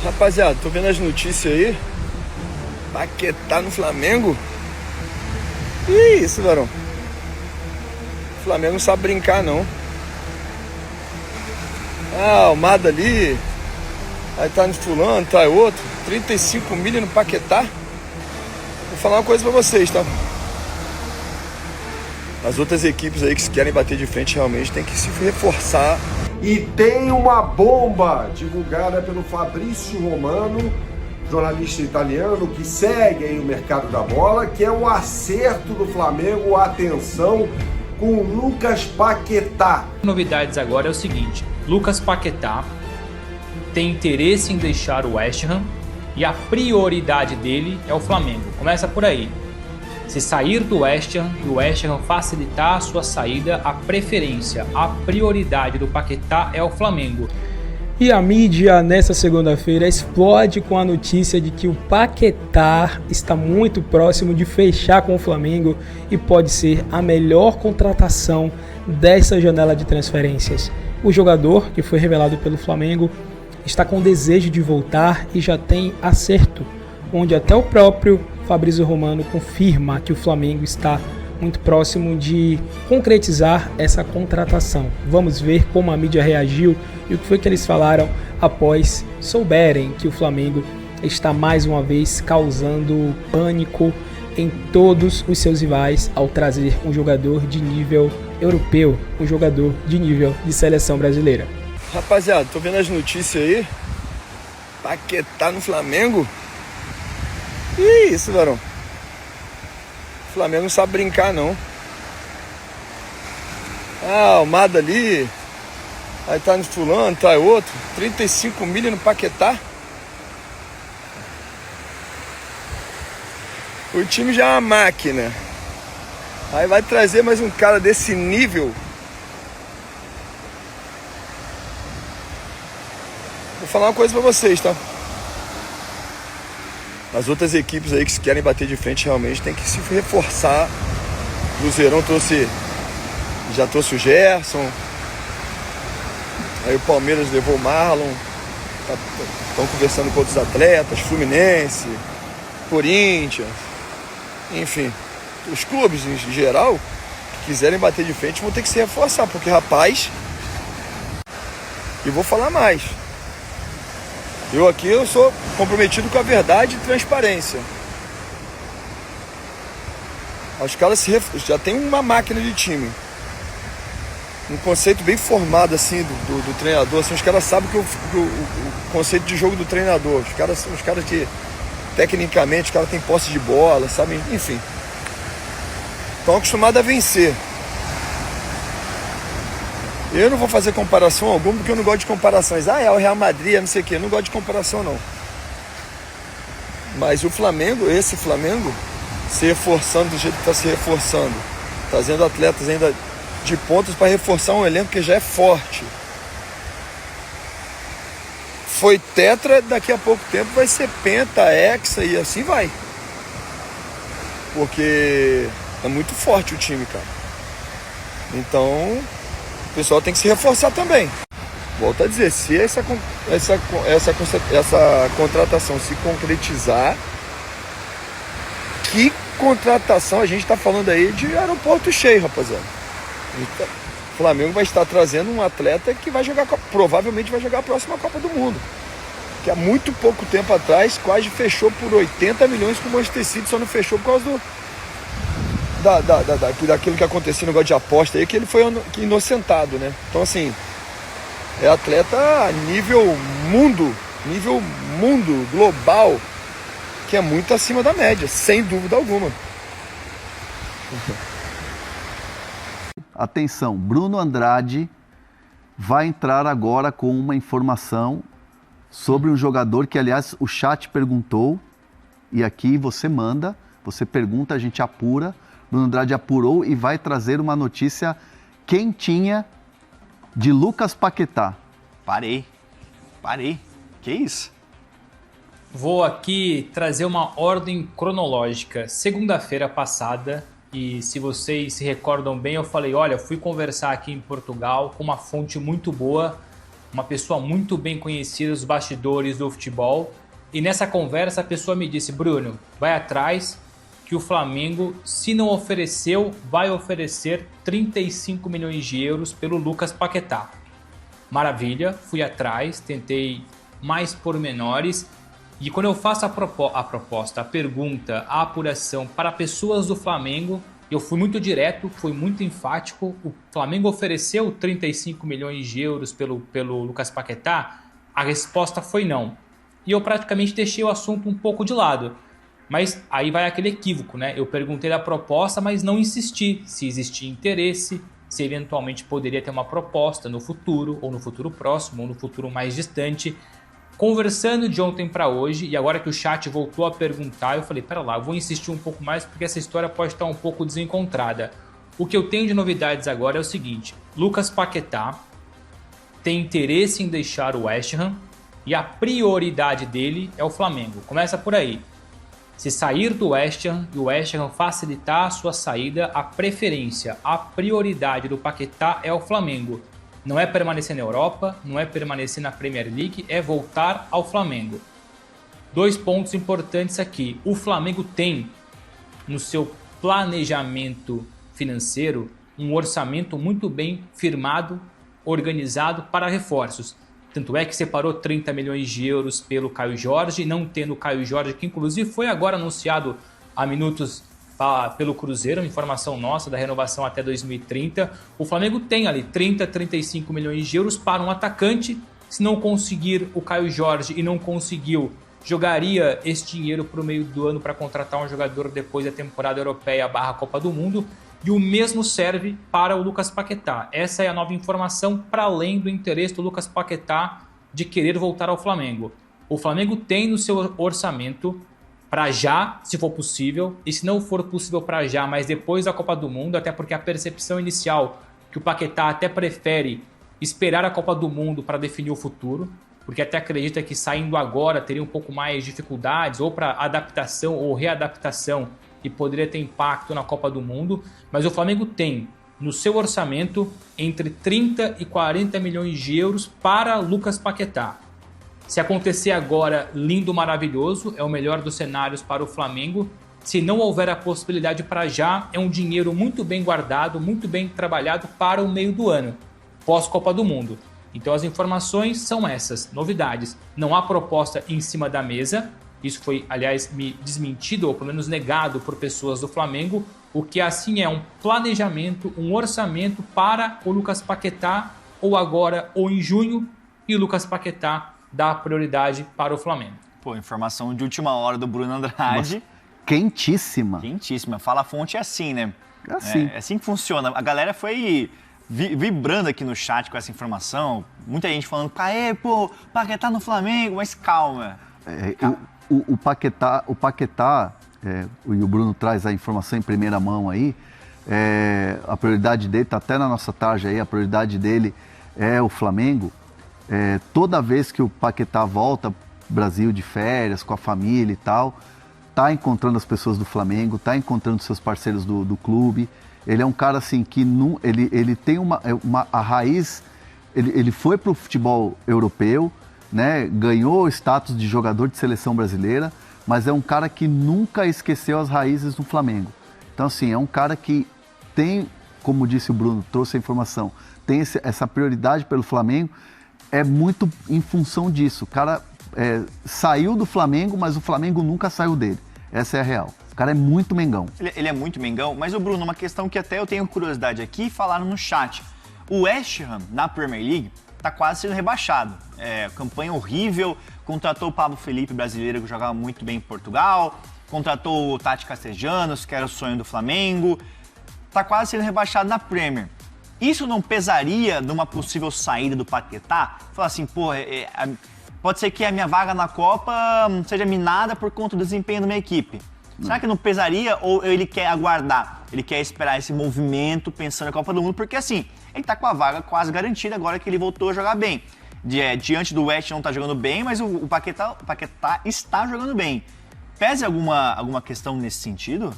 Rapaziada, tô vendo as notícias aí. Paquetá no Flamengo. Ih, isso, varão. O Flamengo não sabe brincar, não. Ah, Almada ali. Aí tá no fulano, tá outro. 35 milha no Paquetá. Vou falar uma coisa pra vocês, tá? As outras equipes aí que se querem bater de frente realmente tem que se reforçar. E tem uma bomba divulgada pelo Fabrício Romano, jornalista italiano que segue aí o mercado da bola, que é o acerto do Flamengo, atenção, com o Lucas Paquetá. Novidades agora é o seguinte: Lucas Paquetá tem interesse em deixar o West Ham e a prioridade dele é o Flamengo. Começa por aí. Se sair do West Ham e o West Ham facilitar a sua saída, a preferência, a prioridade do Paquetá é o Flamengo. E a mídia nessa segunda-feira explode com a notícia de que o Paquetá está muito próximo de fechar com o Flamengo e pode ser a melhor contratação dessa janela de transferências. O jogador, que foi revelado pelo Flamengo, está com desejo de voltar e já tem acerto, onde até o próprio Fabrício Romano confirma que o Flamengo está muito próximo de concretizar essa contratação. Vamos ver como a mídia reagiu e o que foi que eles falaram após souberem que o Flamengo está mais uma vez causando pânico em todos os seus rivais ao trazer um jogador de nível europeu, um jogador de nível de seleção brasileira. Rapaziada, tô vendo as notícias aí. Paquetá no Flamengo. Ih, isso, varão. O Flamengo não sabe brincar, não. Ah, Almada ali. Aí tá no fulano, tá outro. 35 milha no Paquetá. O time já é uma máquina. Aí vai trazer mais um cara desse nível. Vou falar uma coisa pra vocês, tá? As outras equipes aí que se querem bater de frente realmente tem que se reforçar. O Cruzeirão já trouxe o Gerson. Aí o Palmeiras levou o Marlon. Estão conversando com outros atletas. Fluminense, Corinthians. Enfim, os clubes em geral que quiserem bater de frente vão ter que se reforçar. Porque, rapaz, e vou falar mais. Eu sou comprometido com a verdade e transparência. Os caras já tem uma máquina de time. Um conceito bem formado assim do treinador. Assim, os caras sabem que o conceito de jogo do treinador. Os caras são os caras que, tecnicamente, os caras têm posse de bola, sabem? Enfim. Estão acostumados a vencer. Eu não vou fazer comparação alguma porque eu não gosto de comparações. Ah, é o Real Madrid, não sei o quê. Eu não gosto de comparação, não. Mas o Flamengo, esse Flamengo, se reforçando do jeito que está se reforçando, trazendo atletas ainda de pontos para reforçar um elenco que já é forte. Foi tetra, daqui a pouco tempo vai ser penta, hexa e assim vai. Porque é muito forte o time, cara. Então, o pessoal tem que se reforçar também. Volto a dizer, se essa contratação se concretizar, que contratação? A gente está falando aí de aeroporto cheio, rapaziada. Então, o Flamengo vai estar trazendo um atleta que vai jogar, provavelmente vai jogar a próxima Copa do Mundo. Que há muito pouco tempo atrás quase fechou por 80 milhões com o Manchester City, só não fechou por causa daquilo que aconteceu no negócio de aposta aí, que ele foi inocentado, né? Então, assim, é atleta nível mundo, global, que é muito acima da média, sem dúvida alguma. Atenção, Bruno Andrade vai entrar agora com uma informação sobre um jogador que, aliás, o chat perguntou, e aqui você manda, você pergunta, a gente apura. Bruno Andrade apurou e vai trazer uma notícia quentinha de Lucas Paquetá. Parei. Que isso? Vou aqui trazer uma ordem cronológica. Segunda-feira passada, e se vocês se recordam bem, eu falei, olha, fui conversar aqui em Portugal com uma fonte muito boa uma pessoa muito bem conhecida dos bastidores do futebol. E nessa conversa a pessoa me disse: Bruno, vai atrás que o Flamengo, se não ofereceu, vai oferecer 35 milhões de euros pelo Lucas Paquetá. Maravilha, fui atrás, tentei mais pormenores. E quando eu faço a proposta, a pergunta, a apuração para pessoas do Flamengo, eu fui muito direto, fui muito enfático. O Flamengo ofereceu 35 milhões de euros pelo Lucas Paquetá? A resposta foi não. E eu praticamente deixei o assunto um pouco de lado. Mas aí vai aquele equívoco, né? Eu perguntei da proposta, mas não insisti se existia interesse, se eventualmente poderia ter uma proposta no futuro, ou no futuro próximo, ou no futuro mais distante. Conversando de ontem para hoje, e agora que o chat voltou a perguntar, eu falei, pera lá, eu vou insistir um pouco mais porque essa história pode estar um pouco desencontrada. O que eu tenho de novidades agora é o seguinte: Lucas Paquetá tem interesse em deixar o West Ham e a prioridade dele é o Flamengo. Começa por aí. Se sair do West Ham e o West Ham facilitar a sua saída, a preferência, a prioridade do Paquetá é o Flamengo. Não é permanecer na Europa, não é permanecer na Premier League, é voltar ao Flamengo. 2 pontos importantes aqui. O Flamengo tem no seu planejamento financeiro um orçamento muito bem firmado, organizado para reforços. Tanto é que separou 30 milhões de euros pelo Caio Jorge, não tendo o Caio Jorge, que inclusive foi agora anunciado há minutos pelo Cruzeiro, informação nossa da renovação até 2030. O Flamengo tem ali 30, 35 milhões de euros para um atacante. Se não conseguir o Caio Jorge e não conseguiu, jogaria esse dinheiro para o meio do ano para contratar um jogador depois da temporada europeia / Copa do Mundo. E o mesmo serve para o Lucas Paquetá. Essa é a nova informação, para além do interesse do Lucas Paquetá de querer voltar ao Flamengo. O Flamengo tem no seu orçamento, para já, se for possível, e se não for possível para já, mas depois da Copa do Mundo, até porque a percepção inicial que o Paquetá até prefere esperar a Copa do Mundo para definir o futuro, porque até acredita que saindo agora teria um pouco mais de dificuldades, ou para adaptação ou readaptação, e poderia ter impacto na Copa do Mundo. Mas o Flamengo tem no seu orçamento entre 30 e 40 milhões de euros para Lucas Paquetá. Se acontecer agora, lindo, maravilhoso, é o melhor dos cenários para o Flamengo. Se não houver a possibilidade para já, é um dinheiro muito bem guardado, muito bem trabalhado para o meio do ano, pós-Copa do Mundo. Então as informações são essas, novidades. Não há proposta em cima da mesa. Isso foi, aliás, desmentido ou pelo menos negado por pessoas do Flamengo. O que assim é um planejamento, um orçamento para o Lucas Paquetá, ou agora ou em junho, e o Lucas Paquetá dá prioridade para o Flamengo. Pô, informação de última hora do Bruno Andrade. Nossa, quentíssima. Quentíssima. Fala a fonte é assim, né? É assim. É assim que funciona. A galera foi vibrando aqui no chat com essa informação. Muita gente falando, pô, Paquetá no Flamengo, mas calma. O Paquetá, e o Bruno traz a informação em primeira mão aí, a prioridade dele, tá até na nossa tarja aí, a prioridade dele é o Flamengo. Toda vez que o Paquetá volta pro Brasil de férias, com a família e tal, tá encontrando as pessoas do Flamengo, tá encontrando seus parceiros do clube. Ele é um cara assim que ele tem a raiz, ele foi pro futebol europeu, né, ganhou o status de jogador de seleção brasileira, mas é um cara que nunca esqueceu as raízes do Flamengo. Então assim, é um cara que tem, como disse o Bruno, trouxe a informação, tem essa prioridade pelo Flamengo. É muito em função disso. O cara saiu do Flamengo, mas o Flamengo nunca saiu dele. Essa é a real. O cara é muito Mengão. Ele é muito Mengão, mas o Bruno, uma questão que até eu tenho curiosidade aqui, falaram no chat. O West Ham, na Premier League, tá quase sendo rebaixado. Campanha horrível, contratou o Pablo Felipe, brasileiro, que jogava muito bem em Portugal, contratou o Tati Castellanos, que era o sonho do Flamengo, tá quase sendo rebaixado na Premier. Isso não pesaria numa possível saída do Paquetá? Falar assim, pode ser que a minha vaga na Copa seja minada por conta do desempenho da minha equipe. Será que não pesaria ou ele quer aguardar? Ele quer esperar esse movimento pensando na Copa do Mundo? Porque assim, ele tá com a vaga quase garantida agora que ele voltou a jogar bem. Diante do West não tá jogando bem, mas o Paquetá está jogando bem. Pesa alguma questão nesse sentido?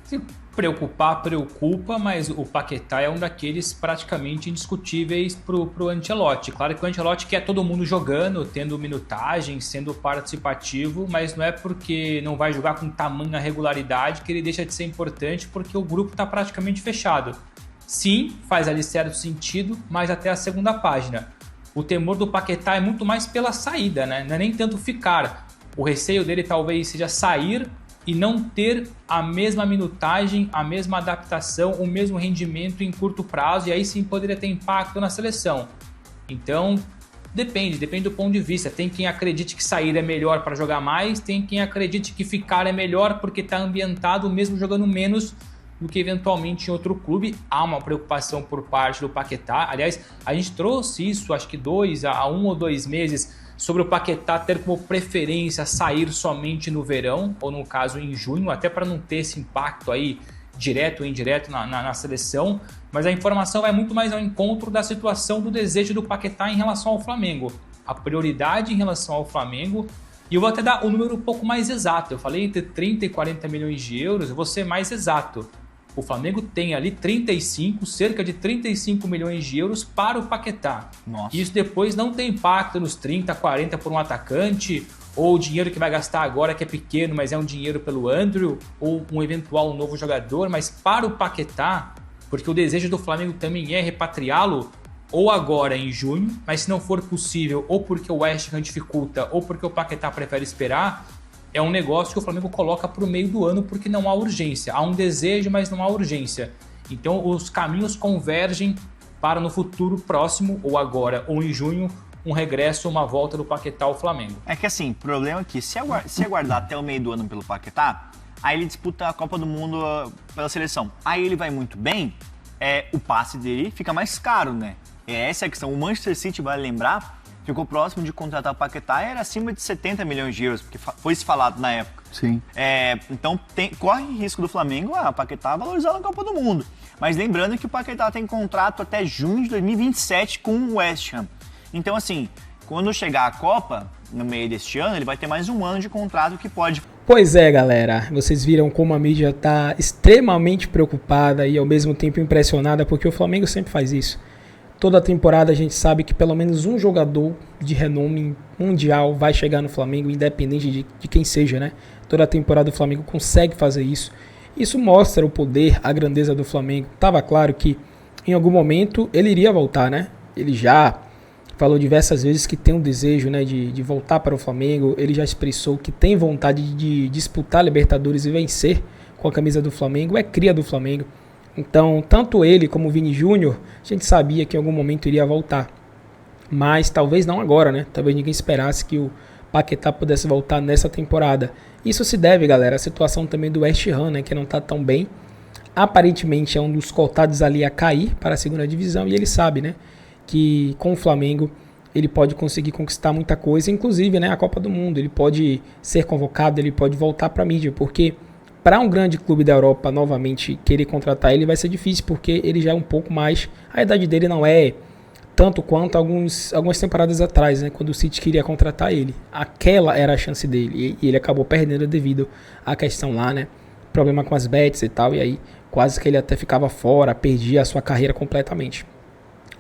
Sim, Preocupa, mas o Paquetá é um daqueles praticamente indiscutíveis pro Ancelotti. Claro que o Ancelotti quer todo mundo jogando, tendo minutagem, sendo participativo, mas não é porque não vai jogar com tamanha regularidade que ele deixa de ser importante, porque o grupo está praticamente fechado. Sim, faz ali certo sentido, mas até a segunda página. O temor do Paquetá é muito mais pela saída, né? Não é nem tanto ficar. O receio dele talvez seja sair e não ter a mesma minutagem, a mesma adaptação, o mesmo rendimento em curto prazo, e aí sim poderia ter impacto na seleção. Então, depende do ponto de vista. Tem quem acredite que sair é melhor para jogar mais, tem quem acredite que ficar é melhor porque está ambientado mesmo jogando menos do que eventualmente em outro clube. Há uma preocupação por parte do Paquetá. Aliás, a gente trouxe isso, acho que 1 ou 2 meses, sobre o Paquetá ter como preferência sair somente no verão, ou no caso em junho, até para não ter esse impacto aí direto ou indireto na seleção, mas a informação vai muito mais ao encontro da situação do desejo do Paquetá em relação ao Flamengo. A prioridade em relação ao Flamengo, e eu vou até dar o número um pouco mais exato, eu falei entre 30 e 40 milhões de euros, eu vou ser mais exato. O Flamengo tem ali cerca de 35 milhões de euros para o Paquetá. Nossa. Isso depois não tem impacto nos 30, 40 por um atacante, ou o dinheiro que vai gastar agora que é pequeno, mas é um dinheiro pelo Andrew, ou um eventual novo jogador. Mas para o Paquetá, porque o desejo do Flamengo também é repatriá-lo, ou agora em junho, mas se não for possível, ou porque o West Ham dificulta, ou porque o Paquetá prefere esperar, é um negócio que o Flamengo coloca para o meio do ano porque não há urgência. Há um desejo, mas não há urgência. Então os caminhos convergem para no futuro próximo, ou agora, ou em junho, um regresso, uma volta do Paquetá ao Flamengo. É que assim, o problema é que se aguardar até o meio do ano pelo Paquetá, aí ele disputa a Copa do Mundo pela seleção. Aí ele vai muito bem, o passe dele fica mais caro, né? Essa é a questão. O Manchester City, vale lembrar, ficou próximo de contratar o Paquetá e era acima de 70 milhões de euros, porque foi se falado na época. Sim. Então corre risco do Flamengo a Paquetá valorizar na Copa do Mundo. Mas lembrando que o Paquetá tem contrato até junho de 2027 com o West Ham. Então assim, quando chegar a Copa, no meio deste ano, ele vai ter mais um ano de contrato que pode... Pois é, galera, vocês viram como a mídia está extremamente preocupada e ao mesmo tempo impressionada, porque o Flamengo sempre faz isso. Toda temporada a gente sabe que pelo menos um jogador de renome mundial vai chegar no Flamengo, independente de quem seja, né? Toda temporada o Flamengo consegue fazer isso. Isso mostra o poder, a grandeza do Flamengo. Tava claro que em algum momento ele iria voltar, né? Ele já falou diversas vezes que tem um desejo, né, de voltar para o Flamengo. Ele já expressou que tem vontade de disputar a Libertadores e vencer com a camisa do Flamengo. É cria do Flamengo. Então, tanto ele como o Vini Júnior, a gente sabia que em algum momento iria voltar. Mas talvez não agora, né? Talvez ninguém esperasse que o Paquetá pudesse voltar nessa temporada. Isso se deve, galera, à situação também do West Ham, né? Que não está tão bem. Aparentemente é um dos cotados ali a cair para a segunda divisão. E ele sabe, né? Que com o Flamengo ele pode conseguir conquistar muita coisa. Inclusive, né? A Copa do Mundo. Ele pode ser convocado, ele pode voltar para a mídia. Porque... para um grande clube da Europa novamente querer contratar ele vai ser difícil, porque ele já é um pouco mais... A idade dele não é tanto quanto algumas temporadas atrás, né, quando o City queria contratar ele. Aquela era a chance dele, e ele acabou perdendo devido à questão lá, né? Problema com as bets e tal, e aí quase que ele até ficava fora, perdia a sua carreira completamente.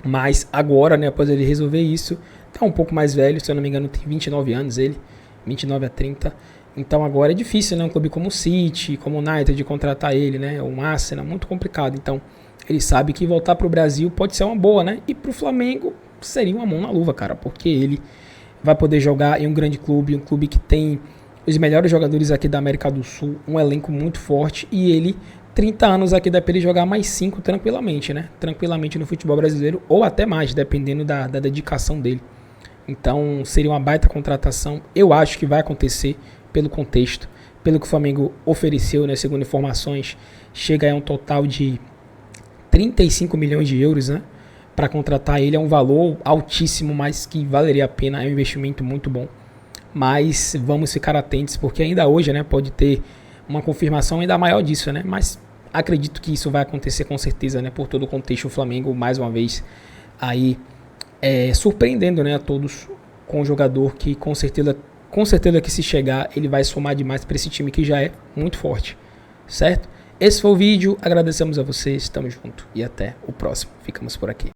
Mas agora, né, após ele resolver isso, tá um pouco mais velho, se eu não me engano tem 29 anos ele, 29 a 30... Então agora é difícil, né? Um clube como o City, como o United, de contratar ele, né? O Arsenal, muito complicado. Então ele sabe que voltar para o Brasil pode ser uma boa, né? E para o Flamengo seria uma mão na luva, cara. Porque ele vai poder jogar em um grande clube, um clube que tem os melhores jogadores aqui da América do Sul, um elenco muito forte. E ele, 30 anos aqui, dá para ele jogar mais 5 tranquilamente, né? Tranquilamente no futebol brasileiro, ou até mais, dependendo da dedicação dele. Então seria uma baita contratação. Eu acho que vai acontecer pelo contexto, pelo que o Flamengo ofereceu, né, segundo informações, chega a um total de 35 milhões de euros, né, para contratar ele. É um valor altíssimo, mas que valeria a pena, é um investimento muito bom. Mas vamos ficar atentos, porque ainda hoje, né, pode ter uma confirmação ainda maior disso, né, mas acredito que isso vai acontecer com certeza, né, por todo o contexto. O Flamengo, mais uma vez, aí surpreendendo, né, a todos com um jogador que com certeza que se chegar, ele vai somar demais para esse time que já é muito forte, certo? esse foi o vídeo. Agradecemos a vocês. Tamo junto. E até o próximo. Ficamos por aqui.